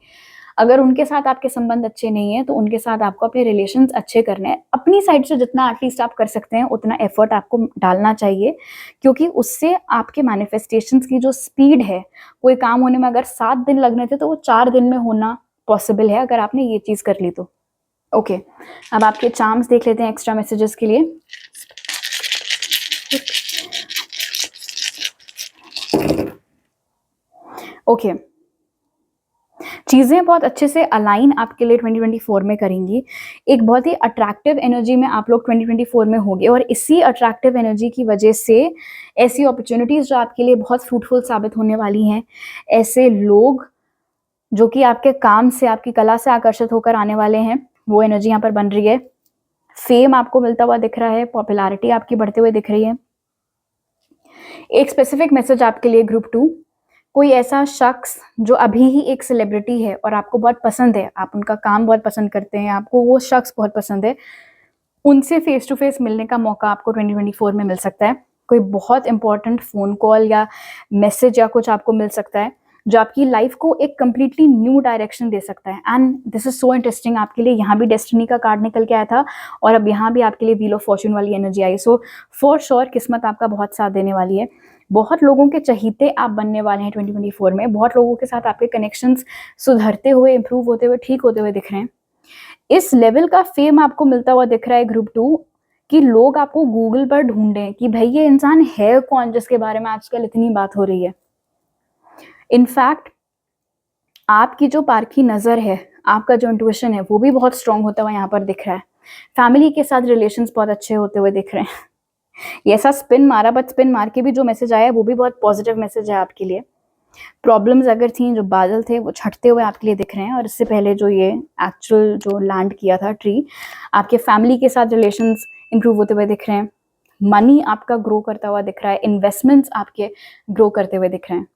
अगर उनके साथ आपके संबंध अच्छे नहीं है तो उनके साथ आपको अपने रिलेशंस अच्छे करने हैं। अपनी साइड से जितना एटलीस्ट आप कर सकते हैं उतना एफर्ट आपको डालना चाहिए, क्योंकि उससे आपके मैनिफेस्टेशंस की जो स्पीड है, कोई काम होने में अगर 7 दिन लगने थे तो वो 4 दिन में होना पॉसिबल है अगर आपने ये चीज़ कर ली तो। ओके, अब आपके चार्म्स देख लेते हैं एक्स्ट्रा मैसेजेस के लिए। ओके, चीज़ें बहुत अच्छे से अलाइन आपके लिए 2024 में करेंगी। एक बहुत ही अट्रैक्टिव एनर्जी में आप लोग 2024 में होंगे, और इसी अट्रैक्टिव एनर्जी की वजह से ऐसी अपॉर्चुनिटीज़ जो आपके लिए बहुत फ्रूटफुल साबित होने वाली हैं, ऐसे लोग जो कि आपके काम से, आपकी कला से आकर्षित होकर आने वाले हैं, वो एनर्जी यहाँ पर बन रही है। फेम आपको मिलता हुआ दिख रहा है, पॉपुलैरिटी आपकी बढ़ते हुए दिख रही है। एक स्पेसिफिक मैसेज आपके लिए ग्रुप 2, कोई ऐसा शख्स जो अभी ही एक सेलिब्रिटी है और आपको बहुत पसंद है, आप उनका काम बहुत पसंद करते हैं, आपको वो शख्स बहुत पसंद है, उनसे फेस टू फेस मिलने का मौका आपको 2024 में मिल सकता है। कोई बहुत इंपॉर्टेंट फ़ोन कॉल या मैसेज या कुछ आपको मिल सकता है जो आपकी लाइफ को एक कम्प्लीटली न्यू डायरेक्शन दे सकता है। And this is so interesting, आपके लिए यहाँ भी डेस्टिनी का कार्ड निकल के आया था और अब यहाँ भी आपके लिए व्हील ऑफ फॉर्चून वाली energy I. So for sure किस्मत आपका बहुत साथ देने वाली है। बहुत लोगों के चहीते आप बनने वाले हैं 2024 में। बहुत लोगों के साथ आपके कनेक्शंस सुधरते हुए, इंप्रूव होते हुए, ठीक होते हुए दिख रहे हैं। इस लेवल का फेम आपको मिलता हुआ दिख रहा है ग्रुप 2, कि लोग आपको गूगल पर ढूंढें कि भाई ये इंसान है कौन जिसके बारे में आजकल इतनी बात हो रही है। इनफैक्ट आपकी जो पारखी नज़र है आपका जो इंट्यूशन है वो भी बहुत स्ट्रांग होता हुआ यहाँ पर दिख रहा है। फैमिली के साथ रिलेशंस बहुत अच्छे होते हुए दिख रहे हैं। ये ऐसा स्पिन मारा, बट स्पिन मार के भी जो मैसेज आया है वो भी बहुत पॉजिटिव मैसेज है आपके लिए। प्रॉब्लम्स अगर थी, जो बादल थे वो छटते हुए आपके लिए दिख रहे हैं। और इससे पहले जो ये एक्चुअल जो लैंड किया था ट्री, आपके फैमिली के साथ रिलेशंस इंप्रूव होते हुए दिख रहे हैं। मनी आपका ग्रो करता हुआ दिख रहा है, इन्वेस्टमेंट्स आपके ग्रो करते हुए दिख रहे हैं।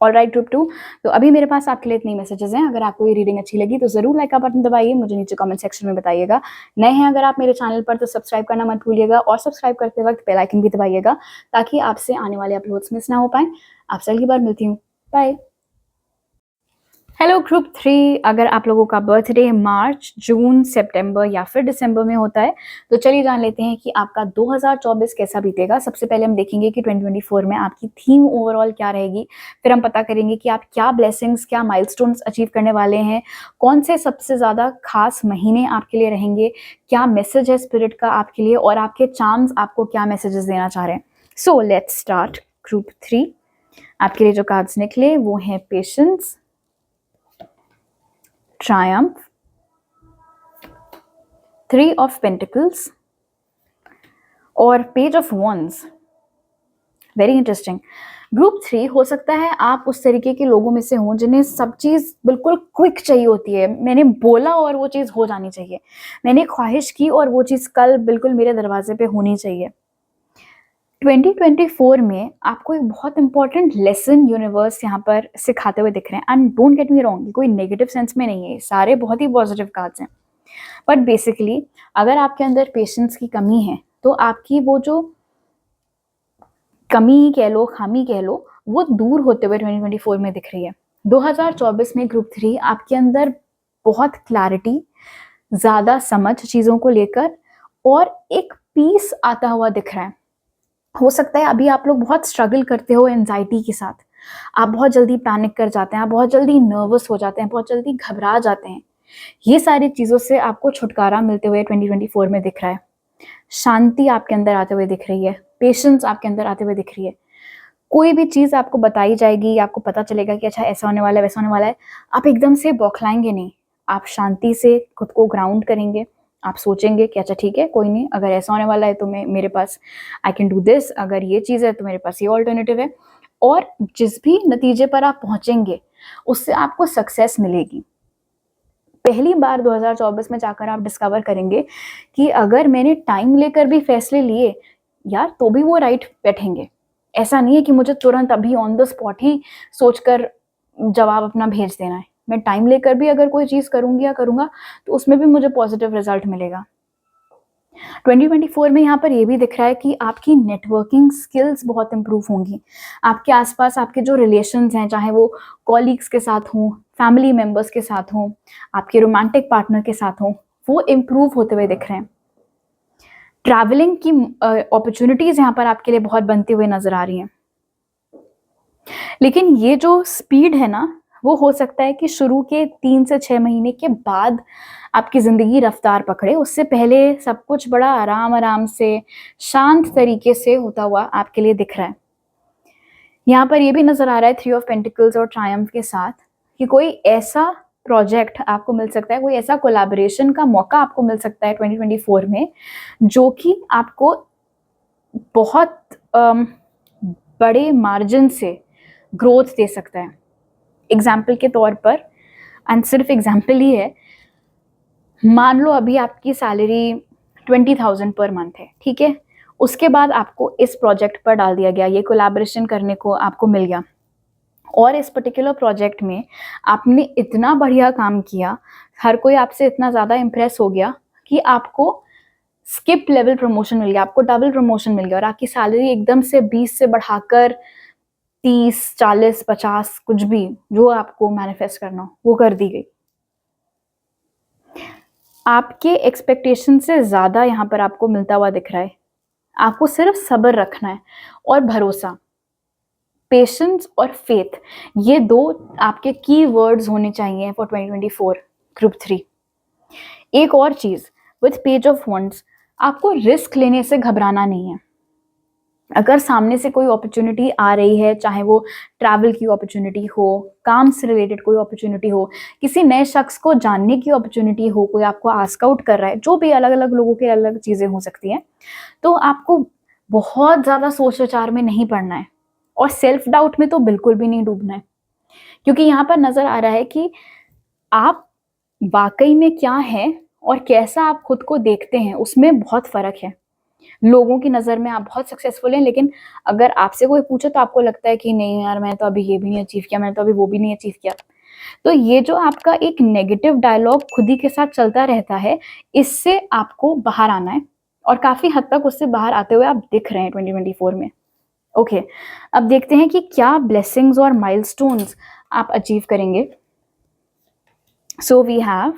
ऑलराइट ग्रुप 2, तो अभी मेरे पास आपके लिए इतनी मैसेजेस हैं। अगर आपको ये रीडिंग अच्छी लगी तो जरूर लाइक का बटन दबाइए, मुझे नीचे कमेंट सेक्शन में बताइएगा। नए हैं अगर आप मेरे चैनल पर तो सब्सक्राइब करना मत भूलिएगा, और सब्सक्राइब करते वक्त बेल आइकन भी दबाइएगा ताकि आपसे आने वाले अपलोड्स मिस ना हो पाए। आपसे अगली बार मिलती हूँ, बाय। हेलो ग्रुप 3, अगर आप लोगों का बर्थडे मार्च, जून, सितंबर या फिर दिसंबर में होता है तो चलिए जान लेते हैं कि आपका 2024 कैसा बीतेगा। सबसे पहले हम देखेंगे कि 2024 में आपकी थीम ओवरऑल क्या रहेगी। फिर हम पता करेंगे कि आप क्या ब्लेसिंग्स, क्या माइलस्टोन्स अचीव करने वाले हैं, कौन से सबसे ज़्यादा खास महीने आपके लिए रहेंगे, क्या मैसेज है स्पिरिट का आपके लिए, और आपके चार्म्स आपको क्या मैसेजेस देना चाह रहे हैं। So let's start group 3। आपके लिए जो कार्ड्स निकले वो हैं patience, Triumph, Three of Pentacles और Page of Wands। Very interesting. Group 3 हो सकता है आप उस तरीके के लोगों में से हों जिन्हें सब चीज़ बिल्कुल क्विक चाहिए होती है। मैंने बोला और वो चीज़ हो जानी चाहिए, मैंने ख्वाहिश की और वो चीज़ कल बिल्कुल मेरे दरवाजे पे होनी चाहिए। 2024 में आपको एक बहुत इंपॉर्टेंट लेसन यूनिवर्स यहाँ पर सिखाते हुए दिख रहे हैं। And don't get me wrong, कोई नेगेटिव सेंस में नहीं है, सारे बहुत ही पॉजिटिव कार्ड्स हैं। बट बेसिकली अगर आपके अंदर पेशेंस की कमी है तो आपकी वो जो कमी कह लो, खामी कह लो, वो दूर होते हुए 2024 में दिख रही है। 2024 में ग्रुप 3 आपके अंदर बहुत क्लैरिटी, ज़्यादा समझ चीज़ों को लेकर और एक पीस आता हुआ दिख रहा है। हो सकता है अभी आप लोग बहुत स्ट्रगल करते हो एंजाइटी के साथ, आप बहुत जल्दी पैनिक कर जाते हैं, आप बहुत जल्दी नर्वस हो जाते हैं, बहुत जल्दी घबरा जाते हैं। ये सारी चीज़ों से आपको छुटकारा मिलते हुए 2024 में दिख रहा है। शांति आपके अंदर आते हुए दिख रही है, पेशेंस आपके अंदर आते हुए दिख रही है। कोई भी चीज़ आपको बताई जाएगी, आपको पता चलेगा कि अच्छा ऐसा होने वाला है, वैसा होने वाला है, आप एकदम से बौखलाएंगे नहीं। आप शांति से खुद को ग्राउंड करेंगे, आप सोचेंगे कि अच्छा ठीक है, कोई नहीं, अगर ऐसा होने वाला है तो मेरे पास आई कैन डू दिस, अगर ये चीज़ है तो मेरे पास ये ऑल्टरनेटिव है। और जिस भी नतीजे पर आप पहुंचेंगे उससे आपको सक्सेस मिलेगी। पहली बार 2024 में जाकर आप डिस्कवर करेंगे कि अगर मैंने टाइम लेकर भी फैसले लिए यार तो भी वो राइट बैठेंगे। ऐसा नहीं है कि मुझे तुरंत अभी ऑन द स्पॉट ही सोचकर जवाब अपना भेज देना है। मैं टाइम लेकर भी अगर कोई चीज़ करूंगी या करूंगा तो उसमें भी मुझे पॉजिटिव रिजल्ट मिलेगा। 2024 में यहाँ पर ये भी दिख रहा है कि आपकी नेटवर्किंग स्किल्स बहुत इंप्रूव होंगी। आपके आसपास आपके जो रिलेशंस हैं, चाहे वो कॉलीग्स के साथ हों, फैमिली मेम्बर्स के साथ हों, आपके रोमांटिक पार्टनर के साथ हों, वो इम्प्रूव होते हुए दिख रहे हैं। ट्रैवलिंग की अपॉर्चुनिटीज़ यहाँ पर आपके लिए बहुत बनती हुई नजर आ रही हैं। लेकिन ये जो स्पीड है ना, वो हो सकता है कि शुरू के 3 से 6 महीने के बाद आपकी ज़िंदगी रफ्तार पकड़े। उससे पहले सब कुछ बड़ा आराम आराम से, शांत तरीके से होता हुआ आपके लिए दिख रहा है। यहाँ पर ये भी नज़र आ रहा है 3 ऑफ पेंटिकल्स और ट्रायम्फ के साथ कि कोई ऐसा प्रोजेक्ट आपको मिल सकता है, कोई ऐसा कोलैबोरेशन का मौका आपको मिल सकता है 2024 में, जो कि आपको बहुत बड़े मार्जिन से ग्रोथ दे सकता है। एग्जाम्पल के तौर पर, एंड सिर्फ एग्जाम्पल ही है, मान लो अभी आपकी सैलरी 20,000 पर मंथ है, ठीक है, उसके बाद आपको इस प्रोजेक्ट पर डाल दिया गया, ये कोलैबोरेशन करने को आपको मिल गया, और इस पर्टिकुलर प्रोजेक्ट में आपने इतना बढ़िया काम किया, हर कोई आपसे इतना ज़्यादा इम्प्रेस हो गया कि आपको स्किप लेवल प्रमोशन मिल गया, आपको डबल प्रमोशन मिल गया, और आपकी सैलरी एकदम से 20 से बढ़ाकर 30, 40, 50, कुछ भी जो आपको मैनिफेस्ट करना हो वो कर दी गई। आपके एक्सपेक्टेशन से ज़्यादा यहाँ पर आपको मिलता हुआ दिख रहा है। आपको सिर्फ सब्र रखना है और भरोसा। पेशेंस और फेथ, ये 2 आपके की वर्ड्स होने चाहिए फॉर 2024 ग्रुप 3। एक और चीज़, विथ पेज ऑफ वंड्स, आपको रिस्क लेने से घबराना नहीं है। अगर सामने से कोई अपॉर्चुनिटी आ रही है, चाहे वो ट्रैवल की अपॉर्चुनिटी हो, काम से रिलेटेड कोई अपॉर्चुनिटी हो, किसी नए शख्स को जानने की अपॉर्चुनिटी हो, कोई आपको आस्क आउट कर रहा है, जो भी अलग अलग लोगों की अलग चीज़ें हो सकती हैं, तो आपको बहुत ज़्यादा सोच विचार में नहीं पड़ना है और सेल्फ डाउट में तो बिल्कुल भी नहीं डूबना है, क्योंकि यहाँ पर नज़र आ रहा है कि आप वाकई में क्या हैं और कैसा आप खुद को देखते हैं, उसमें बहुत फ़र्क है। लोगों की नज़र में आप बहुत सक्सेसफुल हैं, लेकिन अगर आपसे कोई पूछे तो आपको लगता है कि नहीं यार, मैं तो अभी ये भी नहीं अचीव किया, मैंने तो अभी वो भी नहीं अचीव किया। तो ये जो आपका एक नेगेटिव डायलॉग खुद ही के साथ चलता रहता है, इससे आपको बाहर आना है और काफ़ी हद तक उससे बाहर आते हुए आप दिख रहे हैं 2024 में। ओके, अब देखते हैं कि क्या ब्लेसिंग्स और माइलस्टोन्स आप अचीव करेंगे। So we have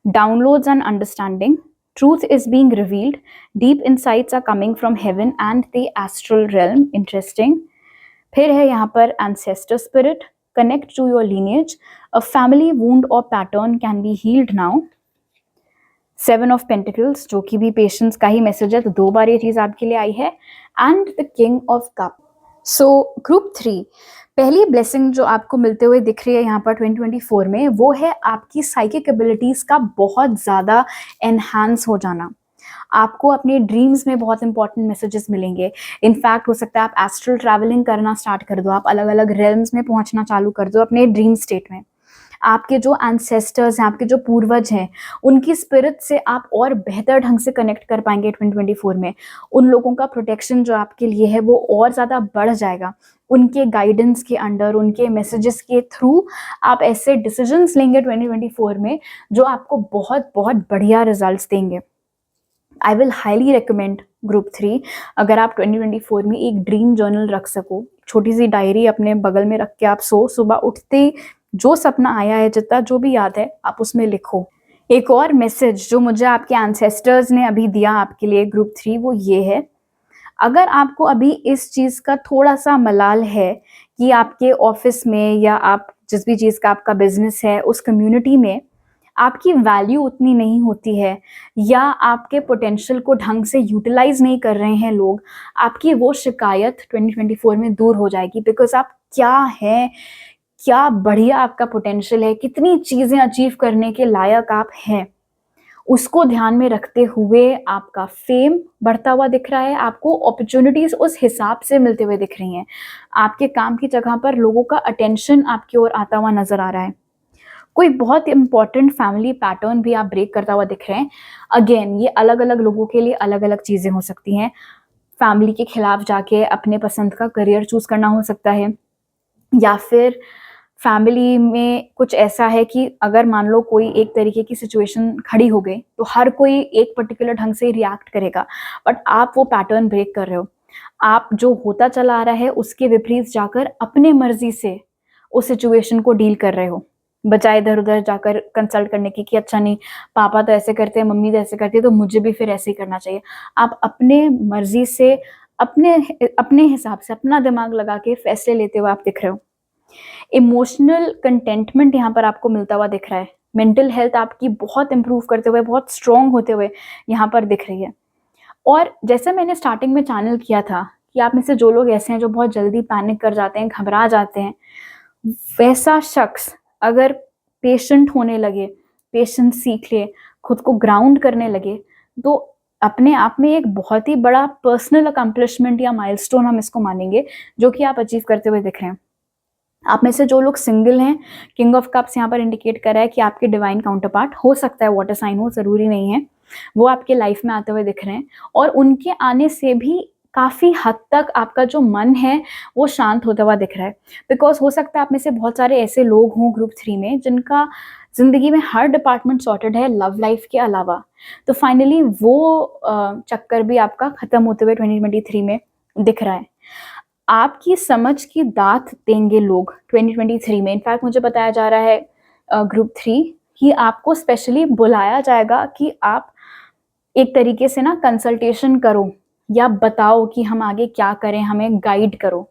downloads and understanding, truth is being revealed, deep insights are coming from heaven and the astral realm, interesting। फिर है यहाँ पर ancestor spirit, connect to your lineage, a family wound or pattern can be healed now। Seven of pentacles, जो कि भी patience का ही message है, तो 2 बार ये चीज आपके लिए आई है, and the king of cup. So group 3, पहली ब्लेसिंग जो आपको मिलते हुए दिख रही है यहाँ पर 2024 में, वो है आपकी साइकिक एबिलिटीज का बहुत ज़्यादा एनहांस हो जाना। आपको अपने ड्रीम्स में बहुत इंपॉर्टेंट मैसेजेस मिलेंगे। इनफैक्ट हो सकता है आप एस्ट्रल ट्रैवलिंग करना स्टार्ट कर दो, आप अलग अलग रेल्म्स में पहुंचना चालू कर दो अपने ड्रीम स्टेट में। आपके जो एंसेस्टर्स हैं, आपके जो पूर्वज हैं, उनकी स्पिरिट से आप और बेहतर ढंग से कनेक्ट कर पाएंगे 2024 में। उन लोगों का प्रोटेक्शन जो आपके लिए है वो और ज़्यादा बढ़ जाएगा। उनके गाइडेंस के अंडर, उनके मैसेजेस के थ्रू आप ऐसे डिसीजंस लेंगे 2024 में जो आपको बहुत बहुत बढ़िया रिजल्ट्स देंगे। I will highly recommend group 3, अगर आप 2024 में एक ड्रीम जर्नल रख सको, छोटी सी डायरी अपने बगल में रख के आप सुबह उठते ही जो सपना आया है, जितना जो भी याद है, आप उसमें लिखो। एक और मैसेज जो मुझे आपके एंसेस्टर्स ने अभी दिया आपके लिए ग्रुप 3, वो ये है, अगर आपको अभी इस चीज़ का थोड़ा सा मलाल है कि आपके ऑफिस में या आप जिस भी चीज़ का आपका बिजनेस है उस कम्युनिटी में आपकी वैल्यू उतनी नहीं होती है, या आपके पोटेंशियल को ढंग से यूटिलाइज नहीं कर रहे हैं लोग, आपकी वो शिकायत 2024 में दूर हो जाएगी। बिकॉज आप क्या हैं, क्या बढ़िया आपका पोटेंशियल है, कितनी चीज़ें अचीव करने के लायक आप हैं, उसको ध्यान में रखते हुए आपका फेम बढ़ता हुआ दिख रहा है, आपको अपॉर्चुनिटीज उस हिसाब से मिलते हुए दिख रही हैं, आपके काम की जगह पर लोगों का अटेंशन आपकी ओर आता हुआ नजर आ रहा है, कोई बहुत इंपॉर्टेंट फैमिली पैटर्न भी आप ब्रेक करता हुआ दिख रहे हैं। अगेन ये अलग अलग लोगों के लिए अलग अलग चीज़ें हो सकती हैं। फैमिली के खिलाफ जाके अपने पसंद का करियर चूज करना हो सकता है, या फिर फैमिली में कुछ ऐसा है कि अगर मान लो कोई एक तरीके की सिचुएशन खड़ी हो गई तो हर कोई एक पर्टिकुलर ढंग से रिएक्ट करेगा, बट आप वो पैटर्न ब्रेक कर रहे हो। आप जो होता चला आ रहा है उसके विपरीत जाकर अपने मर्जी से उस सिचुएशन को डील कर रहे हो, बजाय इधर उधर जाकर कंसल्ट करने की कि अच्छा नहीं, पापा तो ऐसे करते हैं, मम्मी तो ऐसे करती है, तो मुझे भी फिर ऐसे ही करना चाहिए। आप अपने मर्जी से, अपने अपने हिसाब से, अपना दिमाग लगा के फैसले लेते हुए आप दिख रहे हो। इमोशनल कंटेंटमेंट यहाँ पर आपको मिलता हुआ दिख रहा है। मेंटल हेल्थ आपकी बहुत इंप्रूव करते हुए, बहुत स्ट्रॉन्ग होते हुए यहाँ पर दिख रही है। और जैसे मैंने स्टार्टिंग में चैनल किया था कि आप में से जो लोग ऐसे हैं जो बहुत जल्दी पैनिक कर जाते हैं, घबरा जाते हैं, वैसा शख्स अगर पेशेंट होने लगे, पेशेंस सीख ले, खुद को ग्राउंड करने लगे, तो अपने आप में एक बहुत ही बड़ा पर्सनल अकम्पलिशमेंट या माइलस्टोन हम इसको मानेंगे, जो कि आप अचीव करते हुए दिख रहे हैं। आप में से जो लोग सिंगल हैं, किंग ऑफ कप्स यहाँ पर इंडिकेट कर रहा है कि आपके डिवाइन काउंटर पार्ट हो सकता है वाटर साइन हो, जरूरी नहीं है, वो आपके लाइफ में आते हुए दिख रहे हैं, और उनके आने से भी काफ़ी हद तक आपका जो मन है वो शांत होता हुआ दिख रहा है। बिकॉज हो सकता है आप में से बहुत सारे ऐसे लोग हों ग्रुप 3 में जिनका जिंदगी में हर डिपार्टमेंट सॉर्टेड है लव लाइफ के अलावा, तो फाइनली वो चक्कर भी आपका खत्म होते हुए 2023 में दिख रहा है। आपकी समझ की दात देंगे लोग 2023 में। इनफैक्ट मुझे बताया जा रहा है ग्रुप 3 कि आपको स्पेशली बुलाया जाएगा कि आप एक तरीके से ना कंसल्टेशन करो या बताओ कि हम आगे क्या करें, हमें गाइड करो।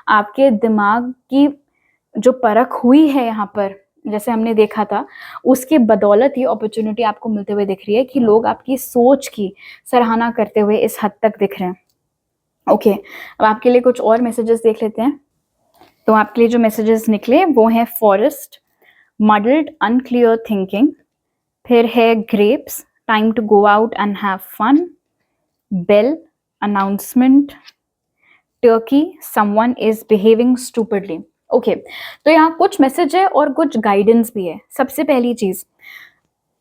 आपके दिमाग की जो परख हुई है यहाँ पर, जैसे हमने देखा था, उसके बदौलत ये अपॉर्चुनिटी आपको मिलते हुए दिख रही है कि लोग आपकी सोच की सराहना करते हुए इस हद तक दिख रहे हैं। ओके, अब आपके लिए कुछ और मैसेजेस देख लेते हैं। तो आपके लिए जो मैसेजेस निकले वो हैं फॉरेस्ट, मडल्ड अनक्लियर थिंकिंग, फिर है grapes, time to go out and have fun, bell, announcement, turkey, someone is behaving stupidly. Okay, तो यहाँ कुछ मैसेज है और कुछ गाइडेंस भी है। सबसे पहली चीज,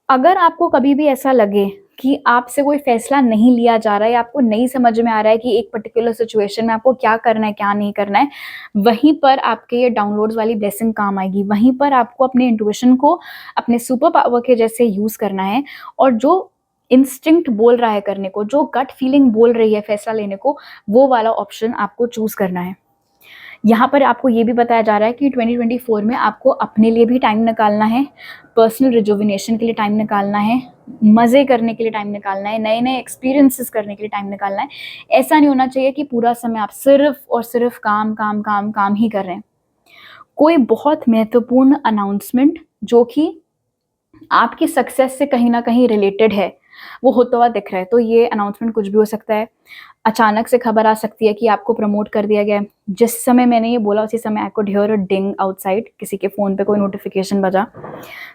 अगर आपको कभी भी ऐसा लगे कि आपसे कोई फैसला नहीं लिया जा रहा है या आपको नहीं समझ में आ रहा है कि एक पर्टिकुलर सिचुएशन में आपको क्या करना है क्या नहीं करना है, वहीं पर आपके ये डाउनलोड्स वाली ब्लेसिंग काम आएगी। वहीं पर आपको अपने इंट्यूशन को अपने सुपर पावर के जैसे यूज करना है, और जो इंस्टिंक्ट बोल रहा है करने को, जो गट फीलिंग बोल रही है फैसला लेने को, वो वाला ऑप्शन आपको चूज करना है। यहाँ पर आपको ये भी बताया जा रहा है कि 2024 में आपको अपने लिए भी टाइम निकालना है, पर्सनल रिजुविनेशन के लिए टाइम निकालना है, मज़े करने के लिए टाइम निकालना है, नए नए एक्सपीरियंसेस करने के लिए टाइम निकालना है। ऐसा नहीं होना चाहिए कि पूरा समय आप सिर्फ और सिर्फ काम काम काम काम ही कर रहे हैं। कोई बहुत महत्वपूर्ण अनाउंसमेंट जो कि आपकी सक्सेस से कहीं ना कहीं रिलेटेड है, वो होता हुआ दिख रहा है। तो ये अनाउंसमेंट कुछ भी हो सकता है। अचानक से खबर आ सकती है कि आपको प्रमोट कर दिया गया है। जिस समय मैंने ये बोला उसी समय I could hear a ding outside, किसी के फ़ोन पे कोई नोटिफिकेशन बजा।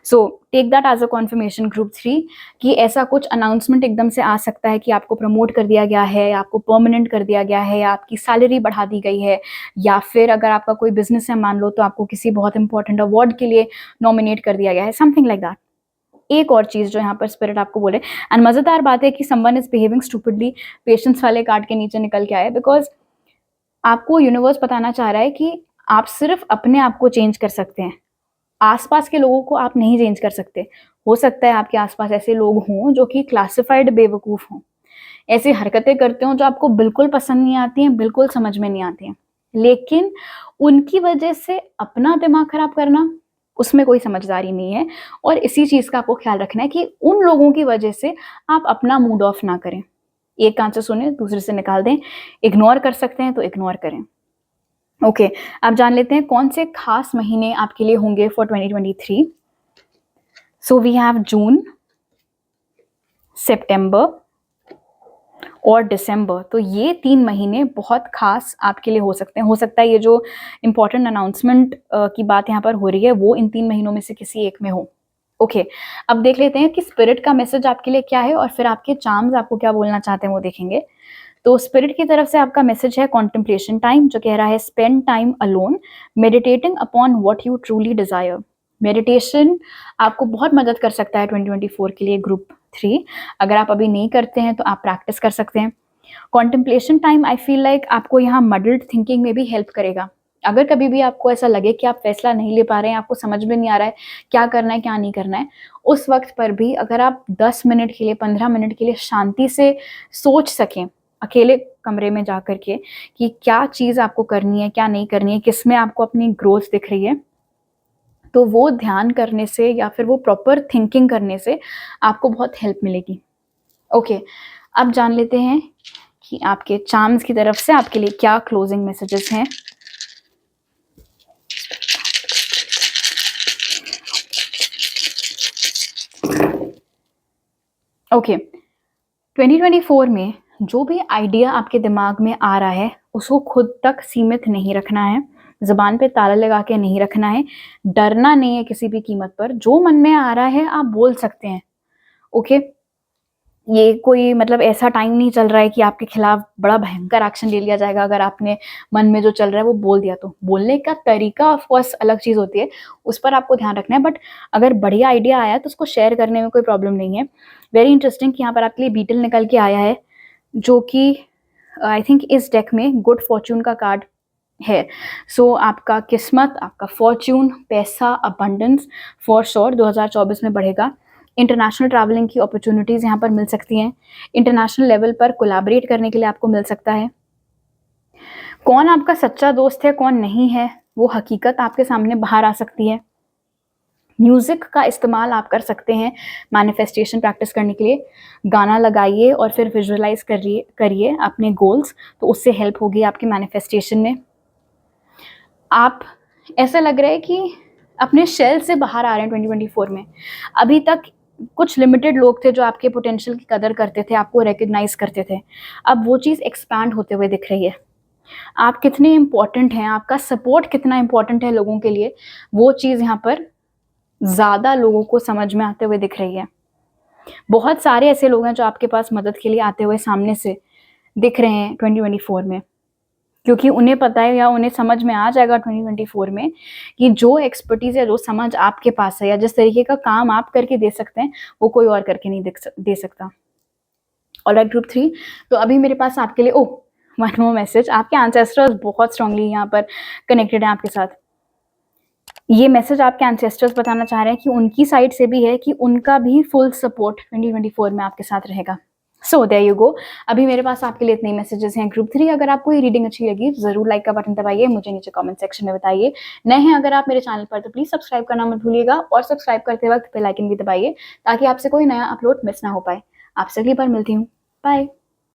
So take that as a confirmation group 3 कि ऐसा कुछ अनाउंसमेंट एकदम से आ सकता है कि आपको प्रमोट कर दिया गया है, या आपको परमानेंट कर दिया गया है, या आपकी सैलरी बढ़ा दी गई है, या फिर अगर आपका कोई बिजनेस है मान लो, तो आपको किसी बहुत इंपॉर्टेंट अवार्ड के लिए नॉमिनेट कर दिया गया है, समथिंग लाइक दैट। एक और चीज जो यहाँ पर स्पिरिट आपको बोले, एंड मजेदार बात है कि someone is behaving stupidly patience वाले कार्ड के नीचे निकल के आए, बिकॉज आपको यूनिवर्स बताना चाह रहा है कि आप सिर्फ अपने आप को चेंज कर सकते हैं, आसपास के लोगों को आप नहीं चेंज कर सकते। हो सकता है आपके आसपास ऐसे लोग हों जो कि क्लासिफाइड बेवकूफ हों, ऐसी हरकतें करते हो जो आपको बिल्कुल पसंद नहीं आती हैं, बिल्कुल समझ में नहीं आती हैं, लेकिन उनकी वजह से अपना दिमाग खराब करना, उसमें कोई समझदारी नहीं है। और इसी चीज़ का आपको ख्याल रखना है कि उन लोगों की वजह से आप अपना मूड ऑफ ना करें। एक कान से सुने दूसरे से निकाल दें। इग्नोर कर सकते हैं तो इग्नोर करें। ओके, अब जान लेते हैं कौन से खास महीने आपके लिए होंगे फॉर 2023। सो वी हैव जून, सितंबर और दिसंबर। तो ये 3 महीने बहुत खास आपके लिए हो सकते हैं। हो सकता है ये जो इम्पोर्टेंट अनाउंसमेंट की बात यहाँ पर हो रही है वो इन 3 महीनों में से किसी एक में हो। ओके, अब देख लेते हैं कि स्पिरिट का मैसेज आपके लिए क्या है, और फिर आपके चार्म्स आपको क्या बोलना चाहते हैं वो देखेंगे। तो स्पिरिट की तरफ से आपका मैसेज है कॉन्टेम्पलेशन टाइम, जो कह रहा है spend time alone meditating upon what you truly desire. Meditation आपको बहुत मदद कर सकता है 2024 के लिए ग्रुप 3। अगर आप अभी नहीं करते हैं तो आप प्रैक्टिस कर सकते हैं। Contemplation time I feel like आपको यहाँ मडल्ड थिंकिंग में भी हेल्प करेगा। अगर कभी भी आपको ऐसा लगे कि आप फैसला नहीं ले पा रहे हैं, आपको समझ में नहीं आ रहा है क्या करना है क्या नहीं करना है, उस वक्त पर भी अगर आप 10 मिनट के लिए 15 मिनट के लिए शांति से सोच सकें अकेले कमरे में जा कर के कि क्या चीज़ आपको करनी है क्या नहीं करनी है, किस में आपको अपनी ग्रोथ दिख रही है, तो वो ध्यान करने से या फिर वो प्रॉपर थिंकिंग करने से आपको बहुत हेल्प मिलेगी। ओके, अब जान लेते हैं कि आपके चार्म्स की तरफ से आपके लिए क्या क्लोजिंग मैसेजेस हैं। ओके, 2024 में जो भी आइडिया आपके दिमाग में आ रहा है उसको खुद तक सीमित नहीं रखना है, ज़बान पे ताला लगा के नहीं रखना है, डरना नहीं है किसी भी कीमत पर। जो मन में आ रहा है आप बोल सकते हैं। ओके, ये कोई मतलब ऐसा टाइम नहीं चल रहा है कि आपके खिलाफ बड़ा भयंकर एक्शन ले लिया जाएगा अगर आपने मन में जो चल रहा है वो बोल दिया तो। बोलने का तरीका ऑफ कोर्स अलग चीज़ होती है, उस पर आपको ध्यान रखना है, बट अगर बढ़िया आइडिया आया तो उसको शेयर करने में कोई प्रॉब्लम नहीं है। वेरी इंटरेस्टिंग कि यहाँ पर आपके लिए बीटल निकल के आया है, जो कि आई थिंक इस डेक में गुड फॉर्च्यून का कार्ड है। सो आपका किस्मत, आपका फॉर्च्यून, पैसा, अबंडेंस फॉर श्योर 2024 में बढ़ेगा। इंटरनेशनल ट्रैवलिंग की अपॉर्चुनिटीज़ यहाँ पर मिल सकती हैं। इंटरनेशनल लेवल पर कोलैबोरेट करने के लिए आपको मिल सकता है। कौन आपका सच्चा दोस्त है कौन नहीं है वो हकीकत आपके सामने बाहर आ सकती है। म्यूज़िक का इस्तेमाल आप कर सकते हैं मैनिफेस्टेशन प्रैक्टिस करने के लिए। गाना लगाइए और फिर विजुअलाइज करिए अपने गोल्स, तो उससे हेल्प होगी आपके मैनिफेस्टेशन में। आप ऐसा लग रहा है कि अपने शेल से बाहर आ रहे हैं 2024 में। अभी तक कुछ लिमिटेड लोग थे जो आपके पोटेंशियल की कदर करते थे, आपको रिकॉग्नाइज करते थे। अब वो चीज़ एक्सपैंड होते हुए दिख रही है। आप कितने इम्पोर्टेंट हैं, आपका सपोर्ट कितना इम्पोर्टेंट है लोगों के लिए, वो चीज़ यहाँ पर ज़्यादा लोगों को समझ में आते हुए दिख रही है। बहुत सारे ऐसे लोग हैं जो आपके पास मदद के लिए आते हुए सामने से दिख रहे हैं 2024 में, क्योंकि उन्हें पता है या उन्हें समझ में आ जाएगा 2024 में कि जो एक्सपर्टीज़ या जो समझ आपके पास है या जिस तरीके का काम आप करके दे सकते हैं, वो कोई और करके नहीं दे सकता। ऑलराइट ग्रुप 3, तो अभी मेरे पास आपके लिए वन मोर मैसेज। आपके एंसेस्टर्स बहुत स्ट्रांगली यहाँ पर कनेक्टेड हैं आपके साथ। ये मैसेज आपके एंसेस्टर्स बताना चाह रहे हैं कि उनकी साइड से भी है कि उनका भी फुल सपोर्ट 2024 में आपके साथ रहेगा। So there you go. अभी मेरे पास आपके लिए इतने मैसेजेस हैं ग्रुप 3। अगर आपको ये रीडिंग अच्छी लगी जरूर लाइक का बटन दबाइए, मुझे नीचे कमेंट सेक्शन में बताइए। नए हैं अगर आप मेरे चैनल पर तो प्लीज सब्सक्राइब करना मत भूलिएगा, और सब्सक्राइब करते वक्त बेल आइकन भी दबाइए ताकि आपसे कोई नया अपलोड मिस ना हो पाए। आपसे अगली बार मिलती हूँ। बाय।